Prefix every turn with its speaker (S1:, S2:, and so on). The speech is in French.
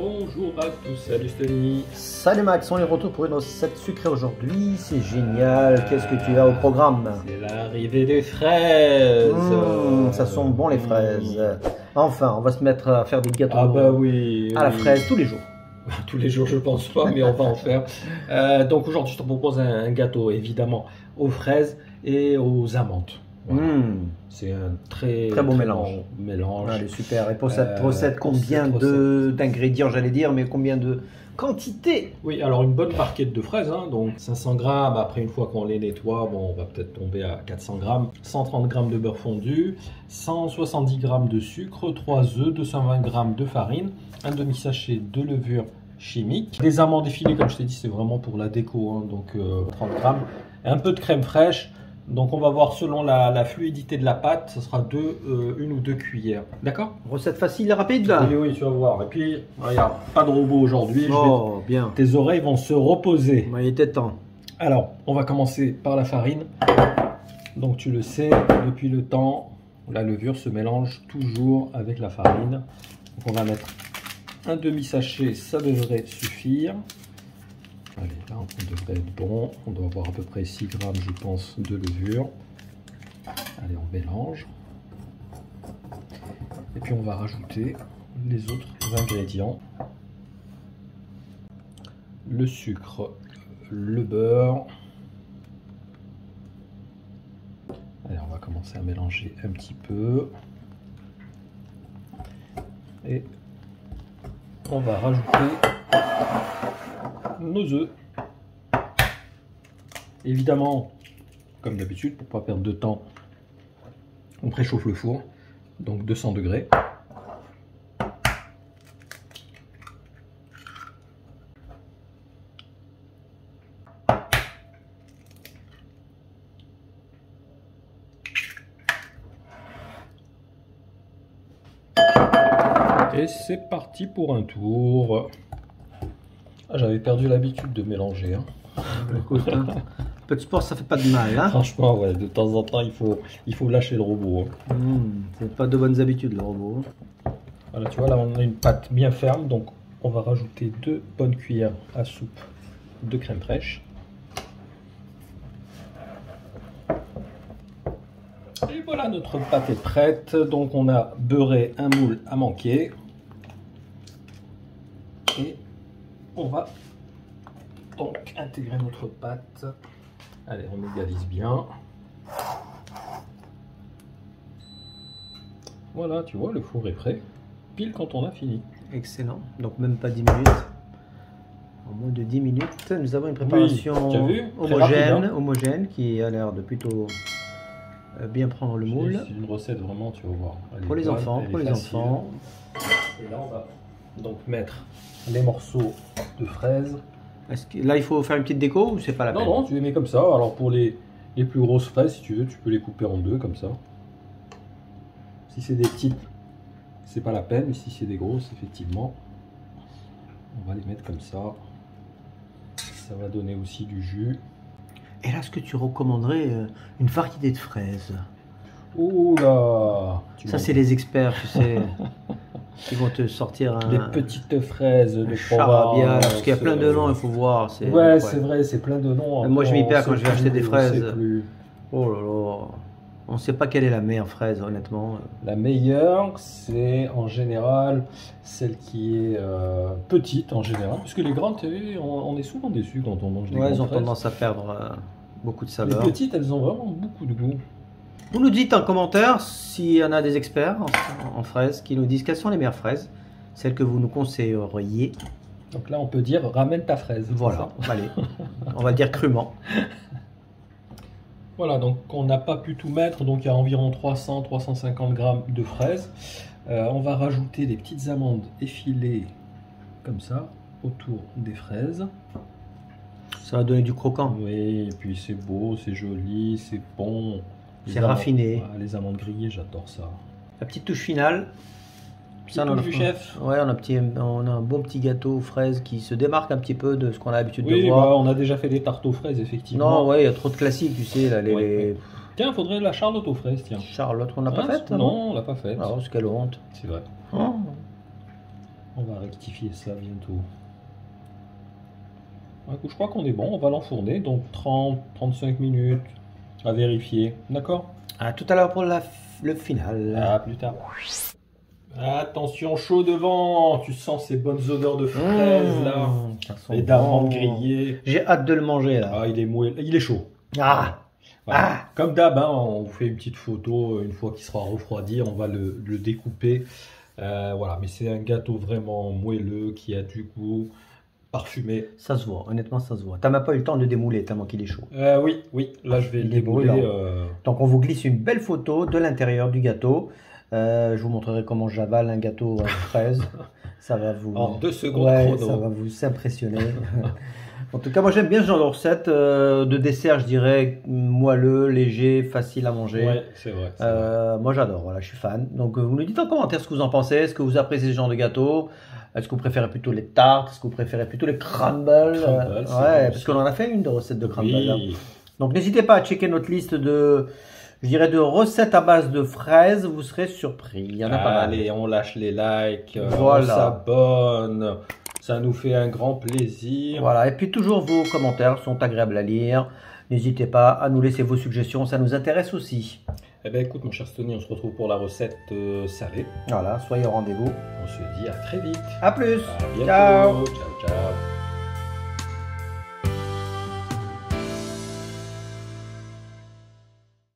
S1: Bonjour à tous, salut Stéphanie.
S2: Salut Max, on est retour pour une recette sucrée aujourd'hui, c'est génial. Qu'est-ce que tu as au programme?
S1: C'est l'arrivée des fraises.
S2: Ça sent bon les fraises. Enfin, on va se mettre à faire des gâteaux
S1: Oui,
S2: à la fraise tous les jours.
S1: Tous les jours je pense pas, mais on va en faire. Donc aujourd'hui je te propose un gâteau évidemment aux fraises et aux amandes. Voilà. C'est un très
S2: bon mélange. Allez, super. Et pour cette recette, combien d'ingrédients, j'allais dire, mais combien de quantité?
S1: Oui, alors une bonne barquette de fraises, hein, donc 500 grammes. Après, une fois qu'on les nettoie, bon, on va peut-être tomber à 400 grammes. 130 grammes de beurre fondu, 170 grammes de sucre, 3 œufs, 220 grammes de farine, un demi-sachet de levure chimique. Des amandes effilées, comme je t'ai dit, c'est vraiment pour la déco, hein, donc 30 grammes. Et un peu de crème fraîche. Donc on va voir selon la fluidité de la pâte, ce sera une ou deux cuillères. D'accord?
S2: Recette facile et rapide là.
S1: Oui, tu vas voir. Et puis, regarde, pas de robot aujourd'hui.
S2: Oh, bien.
S1: Tes oreilles vont se reposer.
S2: Il était temps.
S1: Alors, on va commencer par la farine. Donc tu le sais, depuis le temps, la levure se mélange toujours avec la farine. Donc on va mettre un demi-sachet, ça devrait suffire. Allez, là on devrait être bon, on doit avoir à peu près 6 grammes je pense de levure. Allez, on mélange. Et puis on va rajouter les autres ingrédients. Le sucre, le beurre. Allez, on va commencer à mélanger un petit peu. Et on va rajouter nos œufs. Évidemment, comme d'habitude, pour ne pas perdre de temps, on préchauffe le four, donc 200 degrés. Et c'est parti pour un tour. Ah, j'avais perdu l'habitude de mélanger. Hein.
S2: Écoute, hein, un peu de sport, ça fait pas de mal. Hein.
S1: Franchement, ouais, de temps en temps, il faut lâcher le robot. Hein.
S2: C'est pas de bonnes habitudes, le robot.
S1: Voilà, tu vois, là, on a une pâte bien ferme. Donc, on va rajouter 2 bonnes cuillères à soupe de crème fraîche. Et voilà, notre pâte est prête. Donc, on a beurré un moule à manquer. Et on va donc intégrer notre pâte. Allez, on égalise bien. Voilà, tu vois, le four est prêt. Pile quand on a fini.
S2: Excellent. Donc même pas 10 minutes. En moins de 10 minutes, nous avons une préparation homogène qui a l'air de plutôt bien prendre le moule.
S1: C'est une recette vraiment, tu vas voir.
S2: Pour les enfants,
S1: Et là, on va donc mettre les morceaux de fraises.
S2: Là, il faut faire une petite déco ou c'est pas la peine?
S1: Non, tu les mets comme ça. Alors pour les plus grosses fraises, si tu veux, tu peux les couper en deux comme ça. Si c'est des petites, c'est pas la peine. Mais si c'est des grosses, effectivement, on va les mettre comme ça. Ça va donner aussi du jus.
S2: Et là, est-ce que tu recommanderais une variété de fraises?
S1: Oula!
S2: Ça, c'est les experts, tu sais, qui vont te sortir
S1: des petites fraises de
S2: charabia, parce qu'il y a plein de noms, il faut voir.
S1: Ouais, c'est vrai, c'est plein de noms.
S2: Moi, je m'y perds quand je vais acheter des fraises. Oh là là, on ne sait pas quelle est la meilleure fraise, honnêtement.
S1: La meilleure, c'est en général celle qui est petite, en général, parce que les grandes, on est souvent déçus quand on mange des grandes fraises.
S2: Elles ont tendance à perdre beaucoup de saveur.
S1: Les petites, elles ont vraiment beaucoup de goût.
S2: Vous nous dites en commentaire s'il y en a des experts en fraises qui nous disent quelles sont les meilleures fraises, celles que vous nous conseilleriez.
S1: Donc là, on peut dire ramène ta fraise.
S2: Voilà, allez, on va dire crûment.
S1: Voilà, donc on n'a pas pu tout mettre, donc il y a environ 300-350 grammes de fraises. On va rajouter des petites amandes effilées comme ça autour des fraises.
S2: Ça va donner du croquant.
S1: Oui, et puis c'est beau, c'est joli, c'est bon.
S2: C'est raffiné.
S1: Les amandes grillées, j'adore ça.
S2: La petite touche finale.
S1: Ça, touche du chef.
S2: Ouais, on a un bon petit gâteau aux fraises qui se démarque un petit peu de ce qu'on a l'habitude de voir.
S1: Bah, on a déjà fait des tartes aux fraises, effectivement.
S2: Non, ouais, il y a trop de classiques, tu sais. Là,
S1: Tiens, il faudrait la charlotte aux fraises, tiens.
S2: Charlotte, on l'a pas faite?
S1: Non, on l'a pas faite.
S2: Alors, quelle honte.
S1: C'est vrai.
S2: Oh.
S1: On va va rectifier ça bientôt. Je crois qu'on est bon, on va l'enfourner, donc 30-35 minutes à vérifier, d'accord?
S2: À tout à l'heure pour le final.
S1: À plus tard. Attention, chaud devant, tu sens ces bonnes odeurs de fraises là, et d'amandes grillées.
S2: J'ai hâte de le manger là.
S1: Ah, il est mouillé, il est chaud.
S2: Ah,
S1: voilà. Comme d'hab, hein, on vous fait une petite photo, une fois qu'il sera refroidi, on va le découper. Voilà, mais c'est un gâteau vraiment moelleux qui a du goût. Parfumé.
S2: Ça se voit, honnêtement ça se voit. T'as même pas eu le temps de le démouler tellement qu'il est chaud.
S1: Oui, là je vais le démouler.
S2: Donc on vous glisse une belle photo de l'intérieur du gâteau. Je vous montrerai comment j'avale un gâteau à fraise. Ça va vous...
S1: En 2 secondes
S2: chrono. Ça va vous impressionner. En tout cas, moi j'aime bien ce genre de recette de dessert, je dirais moelleux, léger, facile à manger.
S1: Ouais, c'est vrai.
S2: Moi j'adore, voilà, je suis fan. Donc vous me dites en commentaire ce que vous en pensez. Est-ce que vous appréciez ce genre de gâteau? Est-ce que vous préférez plutôt les tartes? Est-ce que vous préférez plutôt les crumbles? Ouais, parce qu'on en a fait une de recettes de crumbles. Oui. Donc n'hésitez pas à checker notre liste de, je dirais, de recettes à base de fraises. Vous serez surpris. Il y en a pas mal.
S1: Allez, on lâche les likes, voilà. On s'abonne. Ça nous fait un grand plaisir.
S2: Voilà, et puis toujours vos commentaires sont agréables à lire. N'hésitez pas à nous laisser vos suggestions, ça nous intéresse aussi.
S1: Eh bien écoute mon cher Stony, on se retrouve pour la recette salée.
S2: Voilà, soyez au rendez-vous.
S1: On se dit à très vite.
S2: À plus.
S1: À bientôt.
S2: Ciao.
S1: Ciao, ciao.